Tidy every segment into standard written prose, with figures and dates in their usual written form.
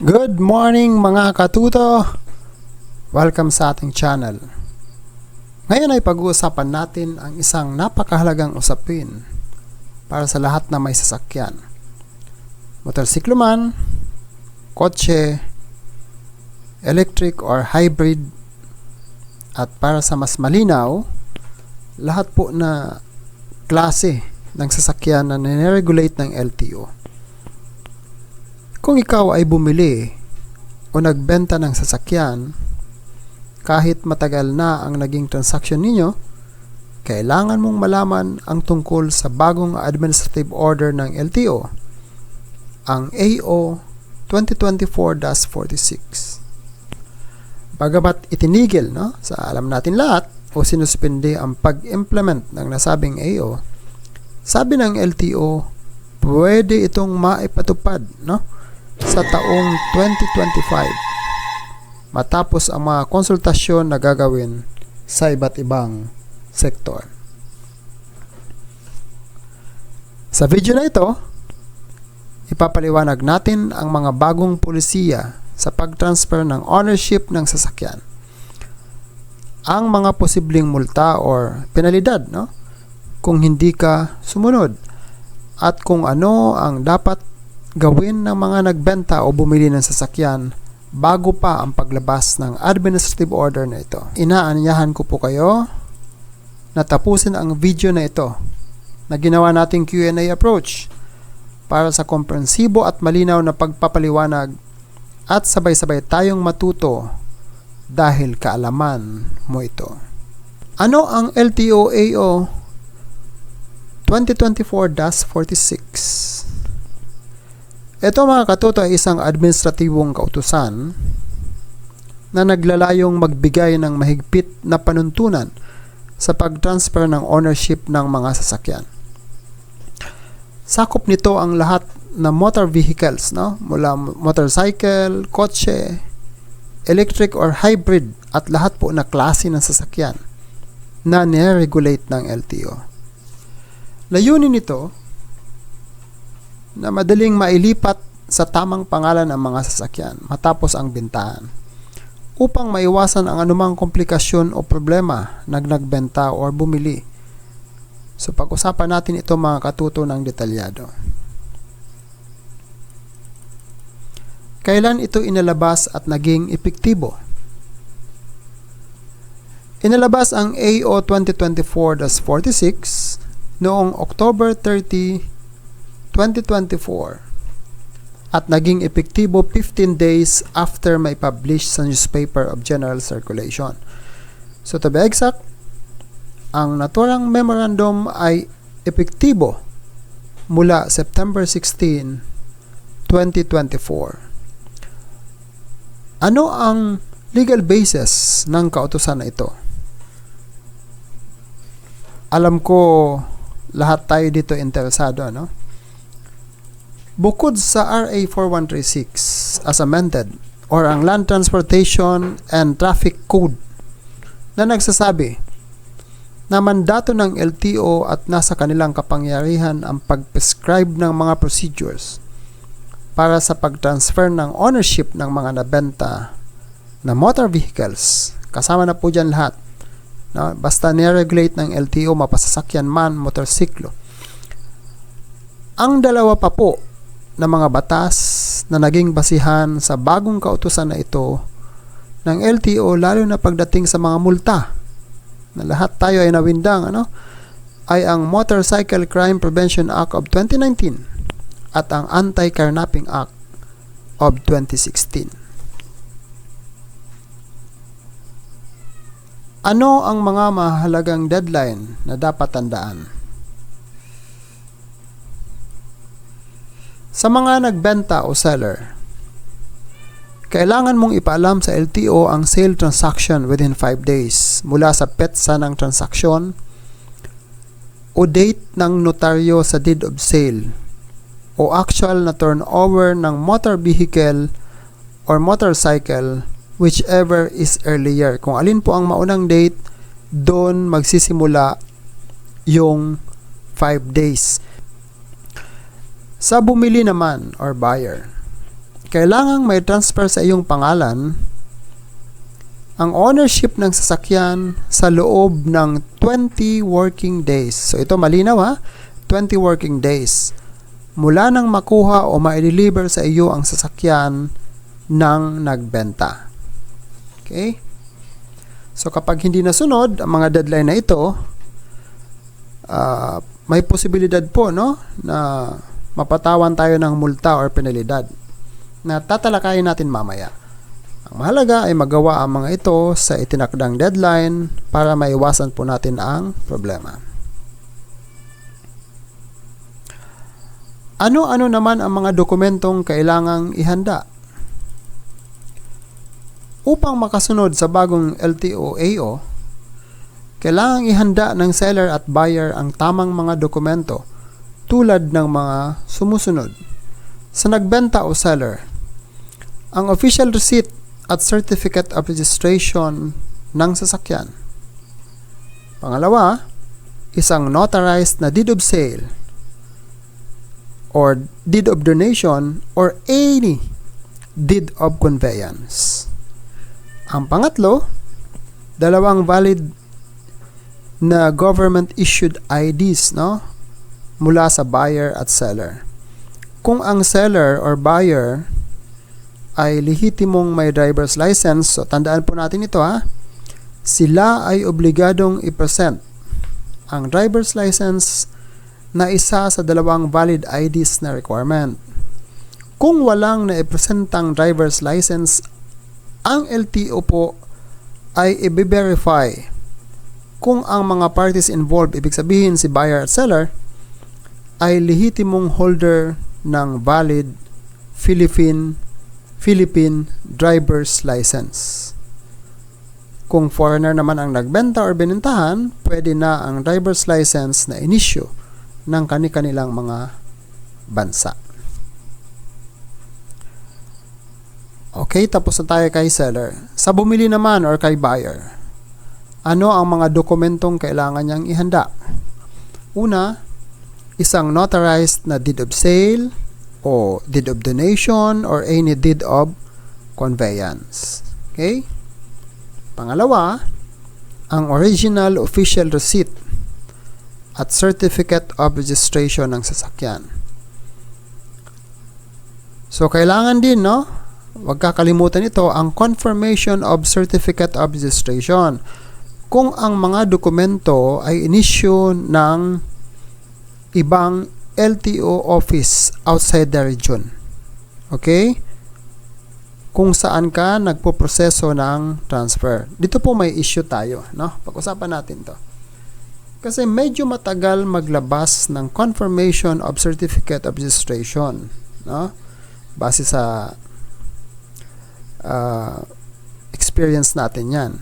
Good morning mga katuto! Welcome sa ating channel. Ngayon ay pag-uusapan natin ang isang napakahalagang usapin para sa lahat na may sasakyan. Motorsiklo man, kotse, electric or hybrid, at para sa mas malinaw, lahat po na klase ng sasakyan na nireregulate ng LTO. Kung ikaw ay bumili o nagbenta ng sasakyan, kahit matagal na ang naging transaksyon ninyo, kailangan mong malaman ang tungkol sa bagong administrative order ng LTO, ang AO 2024-46. Bagamat itinigil sa alam natin lahat o sinuspindi ang pag-implement ng nasabing AO, sabi ng LTO, pwede itong maipatupad sa taong 2025 matapos ang mga konsultasyon na gagawin sa iba't ibang sektor. Sa video na ito, ipapaliwanag natin ang mga bagong polisiya sa pag-transfer ng ownership ng sasakyan, ang mga posibleng multa or penalidad kung hindi ka sumunod, at kung ano ang dapat gawin ng mga nagbenta o bumili ng sasakyan bago pa ang paglabas ng administrative order na ito. Inaanyahan ko po kayo na tapusin ang video na ito na ginawa nating Q&A approach para sa komprensibo at malinaw na pagpapaliwanag at sabay-sabay tayong matuto dahil kaalaman mo ito. Ano ang LTO AO 2024-46? Ito mga katuto ay isang administratibong kautusan na naglalayong magbigay ng mahigpit na panuntunan sa pag-transfer ng ownership ng mga sasakyan. Sakop nito ang lahat na motor vehicles, mula motorcycle, kotse, electric or hybrid, at lahat po na klase ng sasakyan na nireregulate ng LTO. Layunin nito na madaling mailipat sa tamang pangalan ang mga sasakyan matapos ang bintahan, upang maiwasan ang anumang komplikasyon o problema nagbenta o bumili. So pag-usapan natin ito mga katuto ng detalyado. Kailan ito inalabas at naging epektibo? Inalabas ang AO 2024-46 noong October 30, 2024 at naging epektibo 15 days after may publish sa Newspaper of General Circulation. So to be exact, ang naturang memorandum ay epektibo mula September 16, 2024. Ano ang legal basis ng kautusan na ito? Alam ko lahat tayo dito interesado, Bukod sa RA 4136 as amended or ang Land Transportation and Traffic Code na nagsasabi na mandato ng LTO at nasa kanilang kapangyarihan ang pag-prescribe ng mga procedures para sa pag-transfer ng ownership ng mga nabenta na motor vehicles. Kasama na po dyan lahat. Basta nireregulate ng LTO, mapasasakyan man, motorsiklo. Ang dalawa pa po na mga batas na naging basihan sa bagong kautusan na ito ng LTO, lalo na pagdating sa mga multa na lahat tayo ay nawindang, ay ang Motorcycle Crime Prevention Act of 2019 at ang Anti-Carnapping Act of 2016. Ano ang mga mahalagang deadline na dapat tandaan? Sa mga nagbenta o seller, kailangan mong ipaalam sa LTO ang sale transaction within 5 days mula sa petsa ng transaksyon o date ng notaryo sa deed of sale o actual na turnover ng motor vehicle or motorcycle, whichever is earlier. Kung alin po ang maunang date, doon magsisimula yung 5 days. Sa bumili naman or buyer, kailangang may transfer sa iyong pangalan ang ownership ng sasakyan sa loob ng 20 working days. So ito malinaw ha, 20 working days mula nang makuha o ma-deliver sa iyo ang sasakyan ng nagbenta. Okay? So kapag hindi nasunod ang mga deadline na ito, may posibilidad po no na mapatawan tayo ng multa or penalidad na tatalakayin natin mamaya. Ang mahalaga ay magawa ang mga ito sa itinakdang deadline para maiwasan po natin ang problema. Ano-ano naman ang mga dokumentong kailangang ihanda? Upang makasunod sa bagong LTO-AO, kailangang ihanda ng seller at buyer ang tamang mga dokumento tulad ng mga sumusunod. Sa nagbenta o seller, ang official receipt at certificate of registration ng sasakyan. Pangalawa, isang notarized na deed of sale or deed of donation or any deed of conveyance. Ang pangatlo, dalawang valid na government issued IDs mula sa buyer at seller. Kung ang seller or buyer ay lehitimong may driver's license, so tandaan po natin ito sila ay obligadong i-present ang driver's license na isa sa dalawang valid IDs na requirement. Kung walang na-presentang driver's license, ang LTO po ay i-verify kung ang mga parties involved, ibig sabihin si buyer at seller, ay lehitimong holder ng valid Philippine driver's license. Kung foreigner naman ang nagbenta or binintahan, pwede na ang driver's license na inisyu ng kani-kanilang mga bansa. Okay, tapos na tayo kay seller. Sa bumili naman or kay buyer, ano ang mga dokumentong kailangan niyang ihanda? Una, isang notarized na deed of sale o deed of donation or any deed of conveyance. Okay? Pangalawa, ang original official receipt at certificate of registration ng sasakyan. So, kailangan din, huwag kakalimutan ito, ang confirmation of certificate of registration. Kung ang mga dokumento ay inisyu ng ibang LTO office outside the region. Okay? Kung saan ka nagpoproseso ng transfer. Dito po may issue tayo, Pag-usapan natin 'to. Kasi medyo matagal maglabas ng confirmation of certificate of registration, Base sa experience natin 'yan.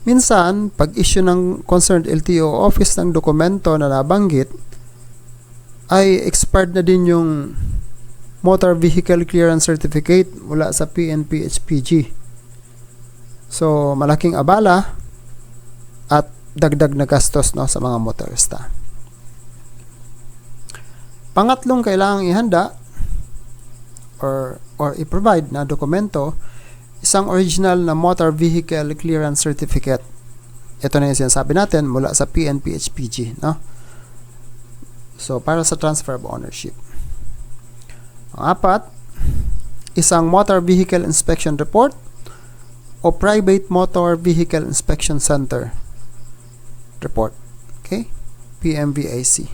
Minsan, pag-issue ng concerned LTO office ng dokumento na nabanggit, ay expired na din yung Motor Vehicle Clearance Certificate mula sa PNP-HPG. So, malaking abala at dagdag na gastos sa mga motorista. Pangatlong kailangang ihanda or i-provide na dokumento, isang original na Motor Vehicle Clearance Certificate. Ito na yung sinasabi natin mula sa PNP-HPG, So, para sa transfer of ownership. Ang apat, isang Motor Vehicle Inspection Report o Private Motor Vehicle Inspection Center Report. Okay? PMVAC.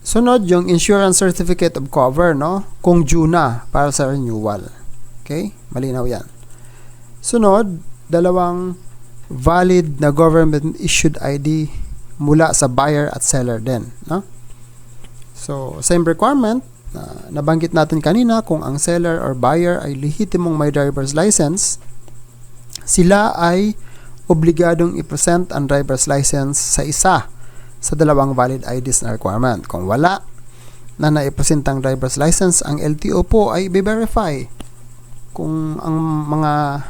Sunod, yung Insurance Certificate of Cover, kung due na para sa renewal. Okay? Malinaw yan. Sunod, dalawang valid na government issued ID mula sa buyer at seller din, So, same requirement na nabanggit natin kanina, kung ang seller or buyer ay lehitimong may driver's license, sila ay obligadong i-present ang driver's license sa isa sa dalawang valid IDs na requirement. Kung wala na naipresent ang driver's license, ang LTO po ay i-verify kung ang mga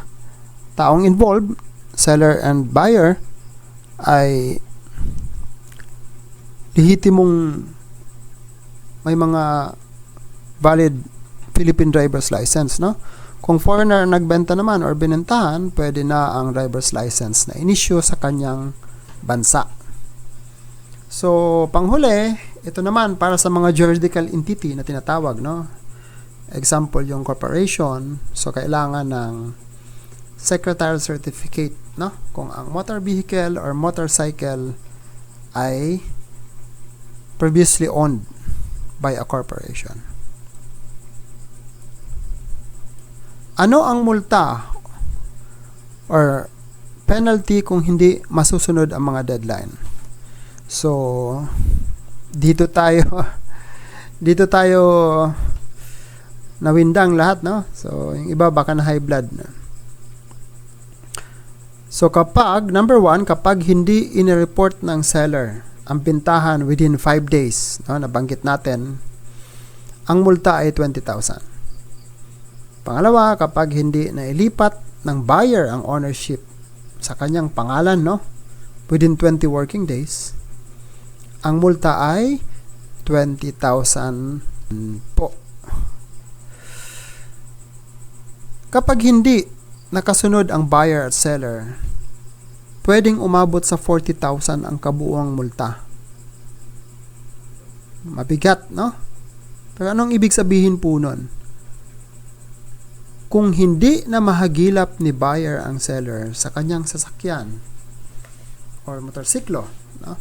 taong involved, seller and buyer, ay lehitimong may mga valid Philippine driver's license, no? Kung foreigner nagbenta naman or binentahan, pwede na ang driver's license na inisyu sa kanyang bansa. So, panghuli, ito naman para sa mga juridical entity na tinatawag, no? Example, yung corporation. So, kailangan ng secretarial certificate, no? Kung ang motor vehicle or motorcycle ay previously owned by a corporation. Ano ang multa or penalty kung hindi masusunod ang mga deadline? So, dito tayo nawindang lahat, no? So, yung iba baka na high blood na. So, number 1, kapag hindi inireport ng seller ang bintahan within 5 days, no, nabanggit natin, ang multa ay 20,000. Pangalawa, kapag hindi nailipat ng buyer ang ownership sa kanyang pangalan, no, within 20 working days, ang multa ay 20,000 po. Kapag hindi nakasunod ang buyer at seller, pwedeng umabot sa 40,000 ang kabuuang multa. Mabigat, no? Pero anong ibig sabihin po nun? Kung hindi na mahagilap ni buyer ang seller sa kanyang sasakyan or motorsiklo, no?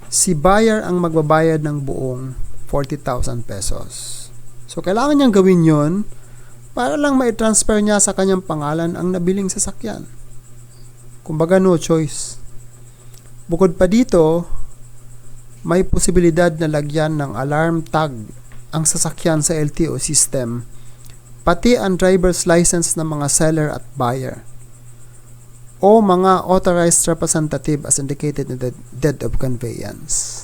Si buyer ang magbabayad ng buong 40,000 pesos. So, kailangan niyang gawin yon para lang ma-transfer niya sa kanyang pangalan ang nabiling sasakyan. Kumbaga, no choice. Bukod pa dito, may posibilidad na lagyan ng alarm tag ang sasakyan sa LTO system, pati ang driver's license ng mga seller at buyer o mga authorized representative as indicated in the deed of conveyance.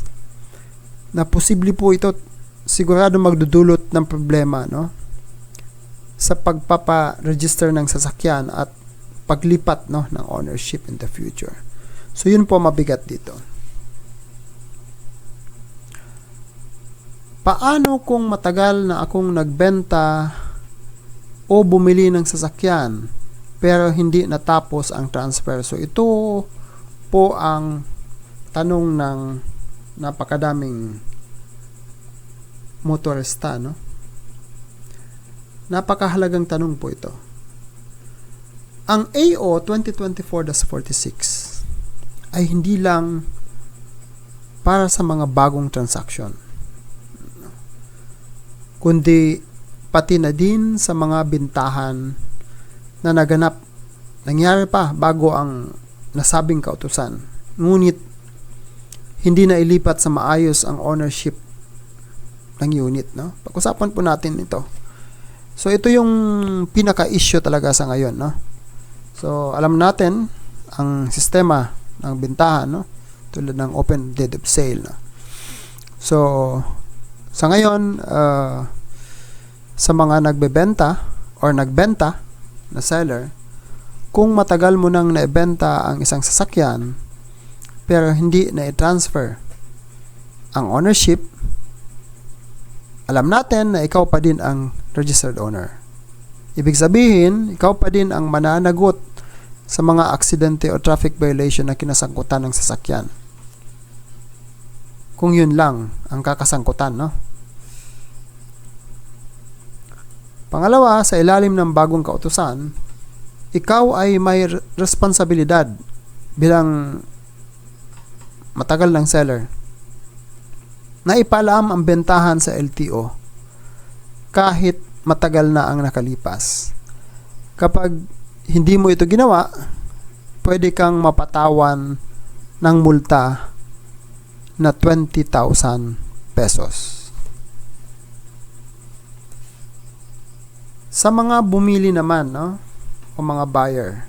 Na posible po ito sigurado magdudulot ng problema, no, sa pagpapa-register ng sasakyan at paglipat, no, ng ownership in the future. So yun po mabigat dito. Paano kung matagal na akong nagbenta o bumili ng sasakyan pero hindi natapos ang transfer? So ito po ang tanong ng napakadaming motorista, no? Napakahalagang tanong po ito. Ang AO 2024-46 ay hindi lang para sa mga bagong transaksyon, kundi pati na din sa mga bintahan na nangyari pa bago ang nasabing kautusan, ngunit hindi na ilipat sa maayos ang ownership ng unit, no? Pag-usapan po natin ito. So ito yung pinaka-issue talaga sa ngayon, no? So alam natin ang sistema ng bintahan, no? Tulad ng open deed of sale, no? So sa ngayon, sa mga nagbebenta or nagbenta na seller, kung matagal mo nang naibenta ang isang sasakyan pero hindi na i-transfer ang ownership, alam natin na ikaw pa din ang registered owner. Ibig sabihin, ikaw pa din ang mananagot sa mga aksidente o traffic violation na kinasangkutan ng sasakyan. Kung yun lang ang kakasangkutan, no? Pangalawa, sa ilalim ng bagong kautusan, ikaw ay may responsibilidad bilang matagal ng seller na ipaalam ang bentahan sa LTO kahit matagal na ang nakalipas. Kapag hindi mo ito ginawa, pwede kang mapatawan ng multa na 20,000 pesos. Sa mga bumili naman, no, o mga buyer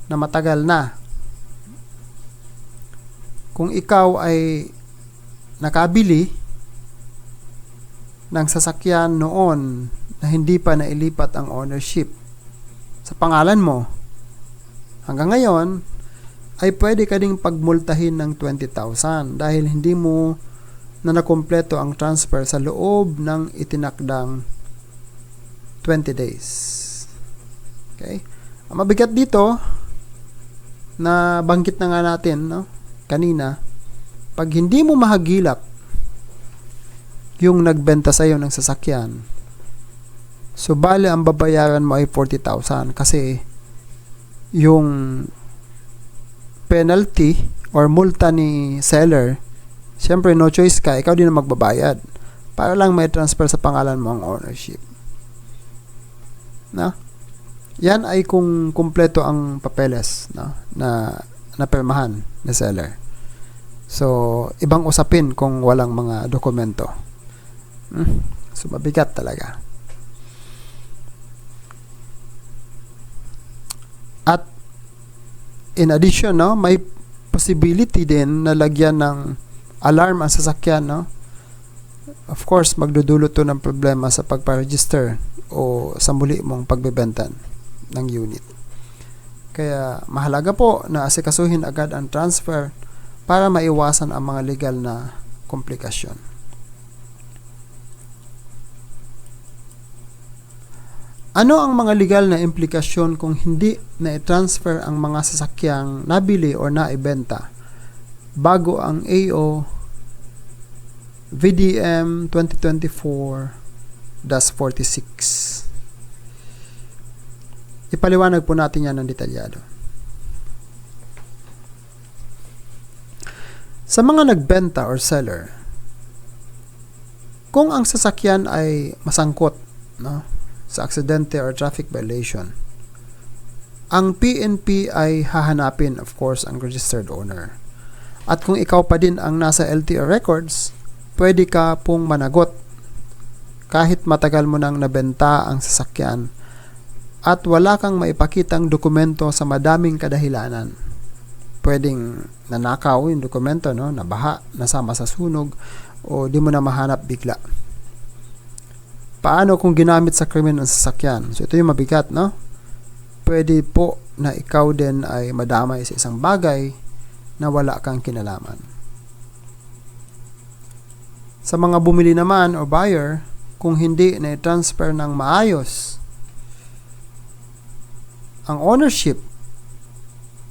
na matagal na, kung ikaw ay nakabili ng sasakyan noon na hindi pa nailipat ang ownership sa pangalan mo, hanggang ngayon ay pwede ka ding pagmultahin ng 20,000 dahil hindi mo na nakumpleto ang transfer sa loob ng itinakdang 20 days. Okay? Ang mabigat dito, na banggit na nga natin, no, kanina, pag hindi mo mahagilap yung nagbenta sa iyo ng sasakyan, so bale ang babayaran mo ay 40,000 kasi yung penalty or multa ni seller, siyempre no choice ka, ikaw din ang magbabayad para lang may transfer sa pangalan mo ang ownership. Na? Yan ay kung kumpleto ang papeles, no, na napirmahan ni seller. So, ibang usapin kung walang mga dokumento. So, mabigat talaga. At in addition, no, may possibility din na lagyan ng alarm ang sasakyan, no? Of course, magdudulot to ng problema sa pagpa-register o sa muli mong pagbebenta ng unit. Kaya mahalaga po na asikasuhin agad ang transfer para maiwasan ang mga legal na komplikasyon. Ano ang mga legal na implikasyon kung hindi na i-transfer ang mga sasakyang nabili o naibenta bago ang AO VDM 2024-46? Ipaliwanag po natin yan ng detalyado. Sa mga nagbenta or seller, kung ang sasakyan ay masangkot, no, sa aksidente or traffic violation, ang PNP ay hahanapin, of course, ang registered owner. At kung ikaw pa din ang nasa LTO records, pwede ka pong managot kahit matagal mo nang nabenta ang sasakyan at wala kang maipakitang dokumento sa madaming kadahilanan. Pwedeng nanakaw yung dokumento, no, nabaha, nasama sa sunog, o di mo na mahanap bigla. Paano kung ginamit sa krimen ang sasakyan? So ito yung mabigat, no? Pwede po na ikaw din ay madamay sa isang bagay na wala kang kinalaman. Sa mga bumili naman o buyer, kung hindi na i-transfer ng maayos ang ownership,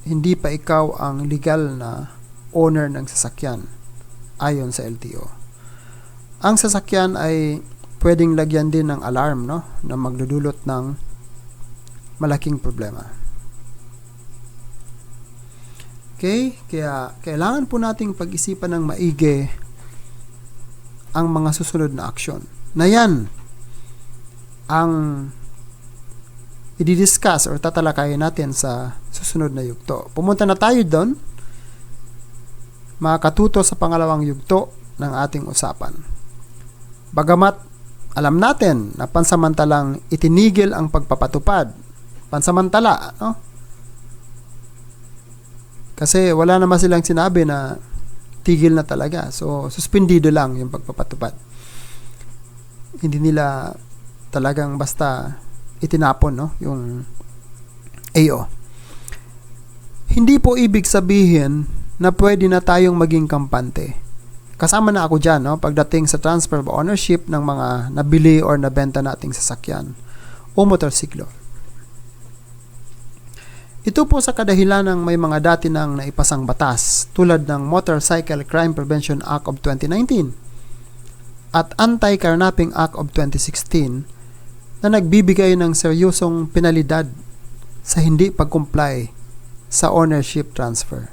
hindi pa ikaw ang legal na owner ng sasakyan ayon sa LTO. Ang sasakyan ay pwedeng lagyan din ng alarm, no, na magdudulot ng malaking problema. Okay? Kaya kailangan po nating pag-isipan ng maigi ang mga susunod na aksyon. Na yan ang i-discuss or tatalakayin natin sa susunod na yugto. Pumunta na tayo doon, makatuto sa pangalawang yugto ng ating usapan. Bagamat alam natin na pansamantalang itinigil ang pagpapatupad. Pansamantala, no? Kasi wala naman silang sinabi na tigil na talaga. So, suspendido lang yung pagpapatupad. Hindi nila talagang basta itinapon, no, yung AO. Hindi po ibig sabihin na pwede na tayong maging kampante. Kasama na ako dyan, no, pagdating sa transfer of ownership ng mga nabili or nabenta nating sasakyan o motorsiklo. Ito po sa kadahilan ng may mga dati nang naipasang batas tulad ng Motorcycle Crime Prevention Act of 2019 at Anti-Carnapping Act of 2016 na nagbibigay ng seryosong penalidad sa hindi pag-comply sa ownership transfer.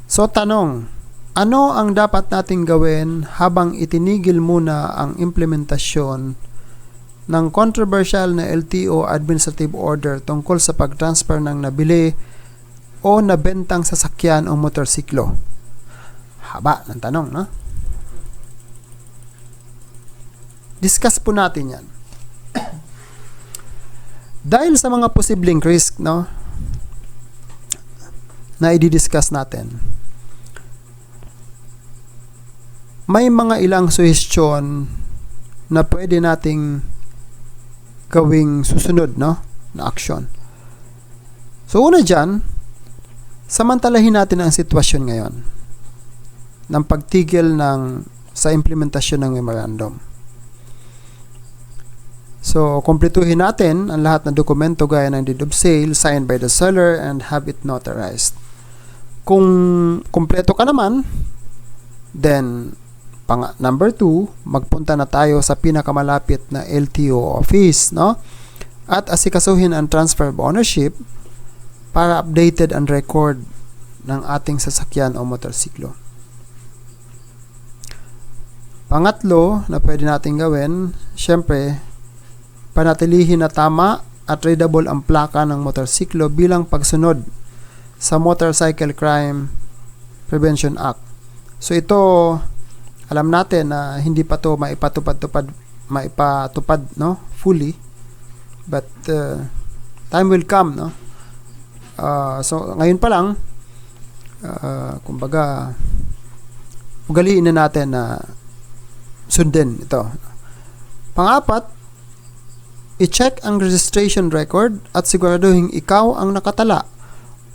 So tanong, ano ang dapat nating gawin habang itinigil muna ang implementasyon ng controversial na LTO administrative order tungkol sa pag-transfer ng nabili o nabentang sasakyan o motorsiklo? Haba ng tanong, no? Discuss po natin yan. Dahil sa mga posibleng risk, no, na i-discuss natin, may mga ilang suhestyon na pwede nating gawing susunod, no, na aksyon. So una dyan, samantalahin natin ang sitwasyon ngayon ng pagtigil sa implementasyon ng memorandum. So, kumpletuhin natin ang lahat ng dokumento gaya ng deed of sale signed by the seller and have it notarized. Kung kumpleto ka naman, then number 2, magpunta na tayo sa pinakamalapit na LTO office, no? At asikasuhin ang transfer of ownership para updated ang record ng ating sasakyan o motorsiklo. Pangatlo na pwede natin gawin, syempre, panatilihin na tama at readable ang plaka ng motorsiklo bilang pagsunod sa Motorcycle Crime Prevention Act. So ito, alam natin na hindi pa to maipatupad, no, fully, but time will come, no. So ngayon pa lang, kumbaga, ugaliin na natin na sundin ito. Pang-apat, i-check ang registration record at siguraduhin ikaw ang nakatala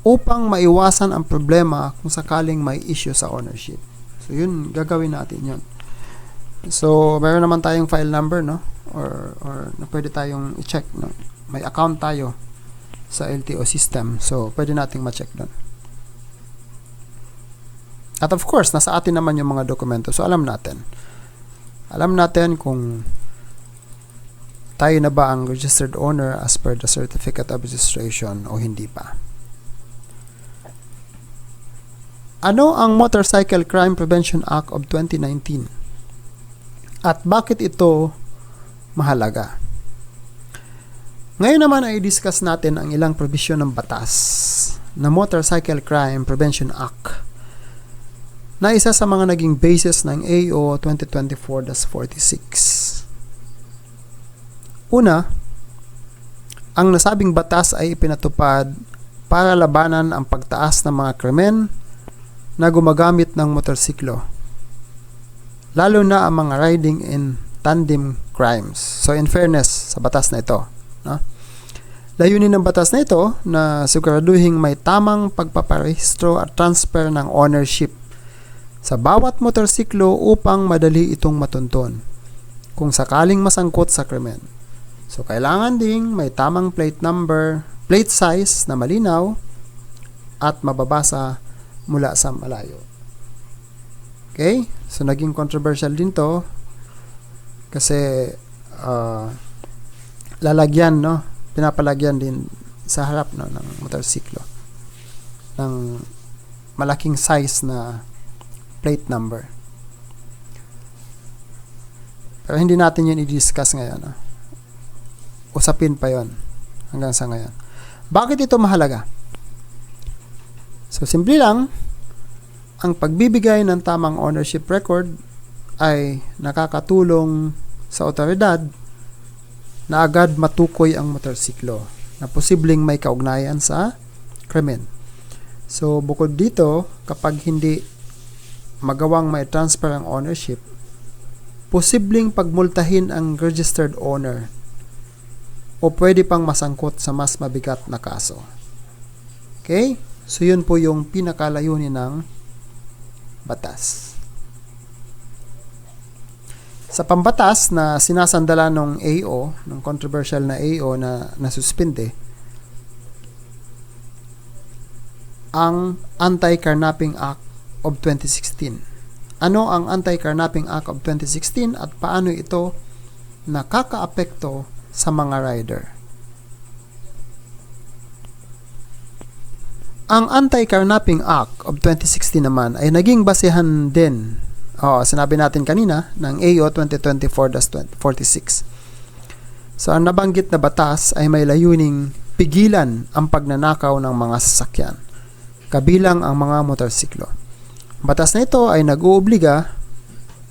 upang maiwasan ang problema kung sakaling may issue sa ownership. So yun, gagawin natin yun. So meron naman tayong file number, no, or na pwede tayong i-check, no? May account tayo sa LTO system, so pwede nating ma-check doon. At of course, nasa atin naman yung mga dokumento, so alam natin kung tayo na ba ang registered owner as per the certificate of registration o hindi pa. Ano ang Motorcycle Crime Prevention Act of 2019? At bakit ito mahalaga? Ngayon naman ay discuss natin ang ilang probisyon ng batas na Motorcycle Crime Prevention Act na isa sa mga naging basis ng AO 2024-46. Una, ang nasabing batas ay ipinatupad para labanan ang pagtaas ng mga krimen na gumagamit ng motorsiklo, lalo na ang mga riding in tandem crimes. So in fairness sa batas na ito, no? Layunin ng batas na ito na siguraduhin may tamang pagpaparehistro at transfer ng ownership sa bawat motorsiklo upang madali itong matunton kung sakaling masangkot sa krimen. So, kailangan ding may tamang plate number, plate size na malinaw at mababasa mula sa malayo. Okay? So, naging controversial din to kasi lalagyan, no? Pinapalagyan din sa harap, no, ng motorsiklo ng malaking size na plate number. Pero hindi natin yun i-discuss ngayon, no? Usapin pa yon hanggang sa ngayon. Bakit ito mahalaga? So, simple lang, ang pagbibigay ng tamang ownership record ay nakakatulong sa otoridad na agad matukoy ang motorsiklo na posibleng may kaugnayan sa krimen. So, bukod dito, kapag hindi magawang may transfer ang ownership, posibleng pagmultahin ang registered owner o pwede pang masangkot sa mas mabigat na kaso. Okay? So, yun po yung pinakalayunin ng batas. Sa pambatas na sinasandala ng AO, ng controversial na AO na nasuspinde, ang Anti-Carnapping Act of 2016. Ano ang Anti-Carnapping Act of 2016 at paano ito nakakaapekto sa mga rider? Ang Anti-Carnapping Act of 2016 naman ay naging basehan din, sinabi natin kanina, ng AO 2024-46. So, ang nabanggit na batas ay may layuning pigilan ang pagnanakaw ng mga sasakyan, kabilang ang mga motorsiklo. Batas na ito ay nag-uubliga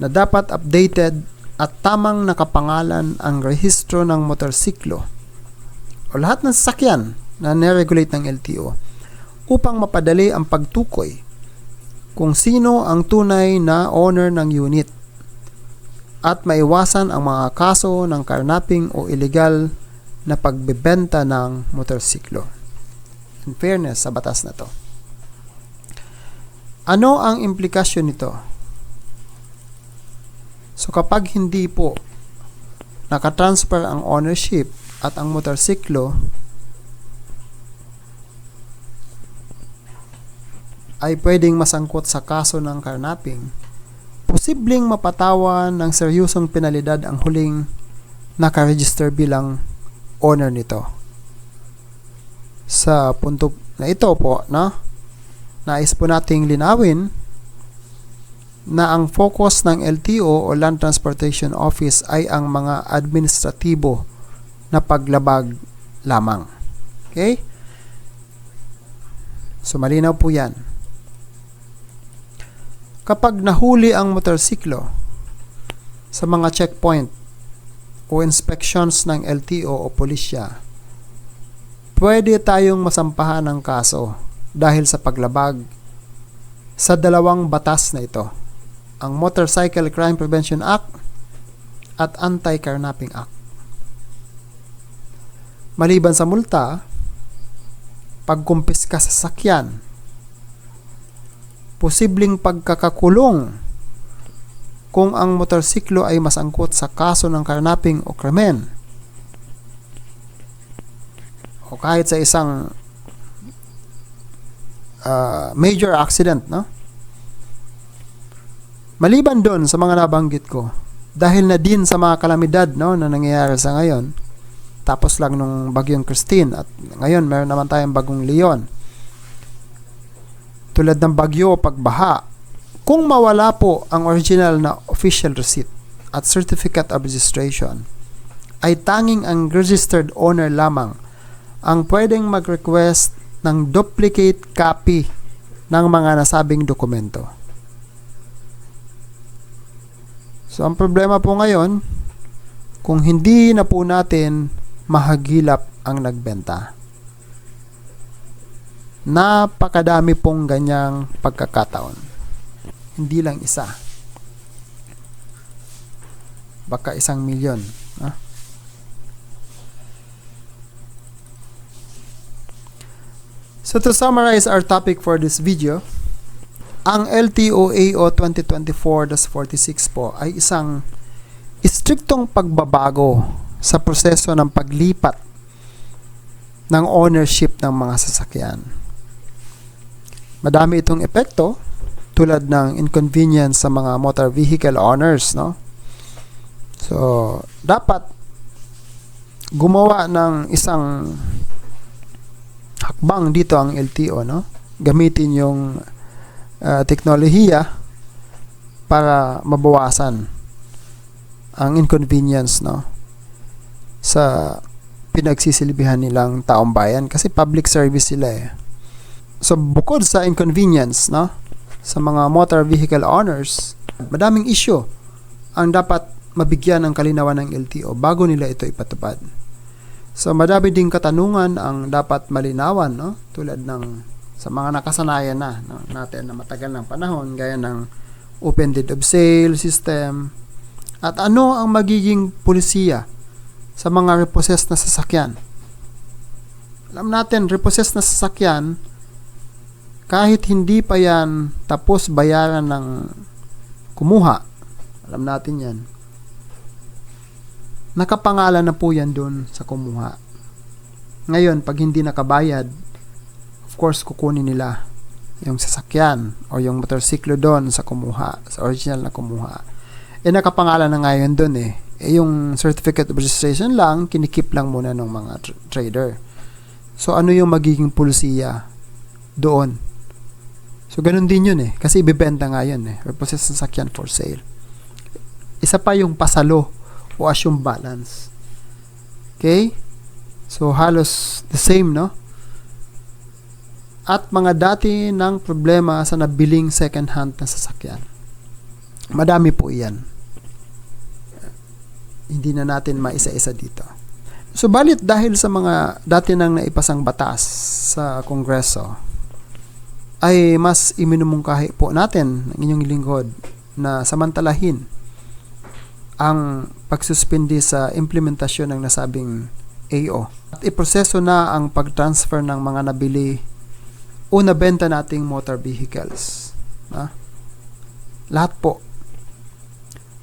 na dapat updated at tamang nakapangalan ang rehistro ng motorsiklo o lahat ng sasakyan na niregulate ng LTO upang mapadali ang pagtukoy kung sino ang tunay na owner ng unit at maiwasan ang mga kaso ng carnapping o illegal na pagbebenta ng motorsiklo. In fairness sa batas na to. Ano ang implikasyon nito? So kapag hindi po nakatransfer ang ownership at ang motorsiklo ay pwedeng masangkot sa kaso ng karnaping, posibleng mapatawan ng seryosong penalidad ang huling nakaregister bilang owner nito. Sa punto na ito po, nais po nating linawin na ang focus ng LTO o Land Transportation Office ay ang mga administratibo na paglabag lamang. Okay? So malinaw po yan. Kapag nahuli ang motorsiklo sa mga checkpoint o inspections ng LTO o pulisya, pwede tayong masampahan ng kaso dahil sa paglabag sa dalawang batas na ito, ang Motorcycle Crime Prevention Act at Anti-Carnapping Act. Maliban sa multa, pagkumpiska sa sasakyan, posibleng pagkakakulong kung ang motorsiklo ay masangkot sa kaso ng karnaping o krimen, o kahit sa isang major accident, Maliban doon sa mga nabanggit ko, dahil na din sa mga kalamidad na nangyayari sa ngayon, tapos lang nung bagyong Christine at ngayon meron naman tayong bagong Leon. Tulad ng bagyo o pagbaha, kung mawala po ang original na official receipt at certificate of registration, ay tanging ang registered owner lamang ang pwedeng mag-request ng duplicate copy ng mga nasabing dokumento. So, ang problema po ngayon, kung hindi na po natin mahagilap ang nagbenta. Napakadami pong ganyang pagkakataon. Hindi lang isa. Baka 1 milyon. So to summarize our topic for this video, ang LTO-AO 2024-46 po ay isang istriktong pagbabago sa proseso ng paglipat ng ownership ng mga sasakyan. Madami itong epekto tulad ng inconvenience sa mga motor vehicle owners, So, dapat gumawa ng isang hakbang dito ang LTO, Gamitin yung teknolohiya para mabawasan ang inconvenience, sa pinagsisilbihan nilang taong bayan kasi public service sila eh. So bukod sa inconvenience, sa mga motor vehicle owners, madaming issue ang dapat mabigyan ng kalinawan ng LTO bago nila ito ipatupad. So madami ding katanungan ang dapat malinawan, tulad ng sa mga nakasanayan natin na matagal ng panahon, gaya ng open deed of sale system, at ano ang magiging pulisiya sa mga repossessed na sasakyan. Alam natin, repossessed na sasakyan, kahit hindi pa yan tapos bayaran ng kumuha, alam natin yan, nakapangalan na po yan doon sa kumuha. Ngayon, pag hindi nakabayad, of course, kukunin nila yung sasakyan o yung motorsiklo doon sa kumuha, sa original na kumuha. Nakapangalan na ngayon doon yung certificate of registration lang, kinikip lang muna ng mga trader. So, ano yung magiging pulisiya doon? So, ganun din yun kasi ibibenta nga yun repossessed sasakyan for sale. Isa pa yung pasalo o assume balance. Okay? So, halos the same, At mga dati ng problema sa nabiling second hand na sasakyan. Madami po iyan. Hindi na natin maisa-isa dito. So, balit dahil sa mga dati nang naipasang batas sa Kongreso, ay mas iminumungkahi po natin ng inyong lingkod na samantalahin ang pagsuspindi sa implementasyon ng nasabing AO. At iproseso na ang pag-transfer ng mga nabili o nabenta nating motor vehicles. Lahat po.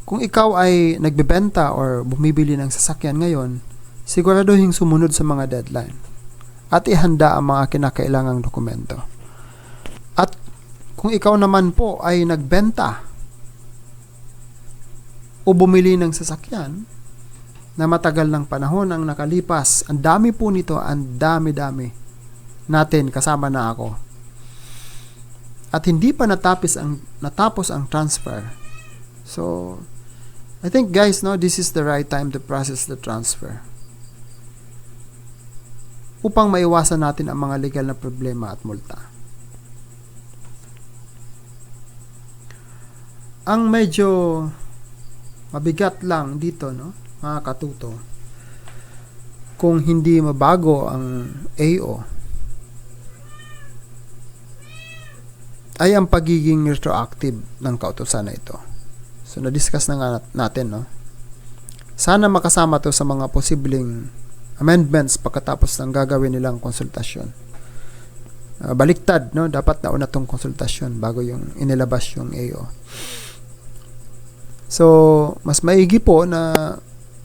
Kung ikaw ay nagbebenta or bumibili ng sasakyan ngayon, siguraduhin sumunod sa mga deadline at ihanda ang mga kinakailangang dokumento. At kung ikaw naman po ay nagbenta o bumili ng sasakyan na matagal ng panahon ang nakalipas, ang dami po nito, ang dami-dami natin, kasama na ako. At hindi pa natapos ang transfer. So, I think guys, this is the right time to process the transfer. Upang maiwasan natin ang mga legal na problema at multa. Ang medyo mabigat lang dito, mga katuto, kung hindi mabago ang AO, ay ang pagiging retroactive ng kautusan na ito. So, na-discuss na nga natin, Sana makasama to sa mga posibleng amendments pagkatapos ng gagawin nilang konsultasyon. Baliktad, dapat nauna tong konsultasyon bago yung inilabas yung AO. So, mas maigi po na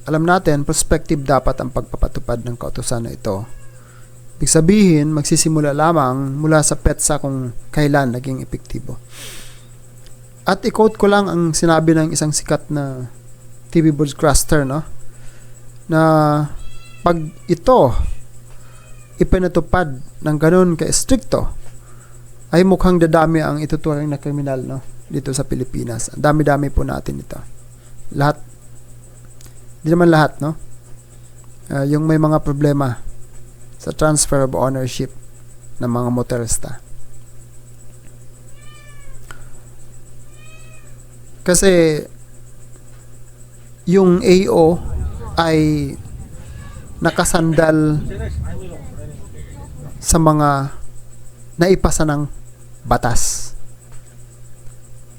alam natin, prospective dapat ang pagpapatupad ng kautusan na ito. Ibig sabihin, magsisimula lamang mula sa petsa kung kailan naging epektibo. At i-quote ko lang ang sinabi ng isang sikat na TV broadcaster, na pag ito ipinatupad ng ganun ka-estrikto, ay mukhang dadami ang ituturing na kriminal, dito sa Pilipinas. Ang dami-dami po natin ito. Lahat, di naman lahat, yung may mga problema sa transfer of ownership ng mga motorista. Kasi yung AO ay nakasandal sa mga naipasa ng batas.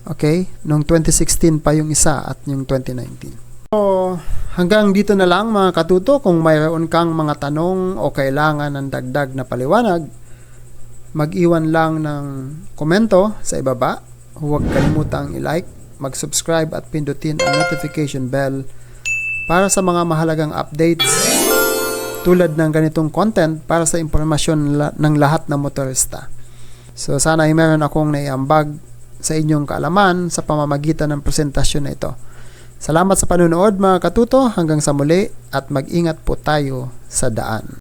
Okay? Noong 2016 pa yung isa at yung 2019. So, hanggang dito na lang mga katuto. Kung mayroon kang mga tanong o kailangan ng dagdag na paliwanag, mag-iwan lang ng komento sa ibaba. Huwag kalimutang i-like, mag-subscribe at pindutin ang notification bell para sa mga mahalagang updates tulad ng ganitong content para sa impormasyon ng lahat ng motorista. So sana ay meron akong naiambag sa inyong kaalaman sa pamamagitan ng presentasyon na ito. Salamat sa panunood mga katuto, hanggang sa muli at mag-ingat po tayo sa daan.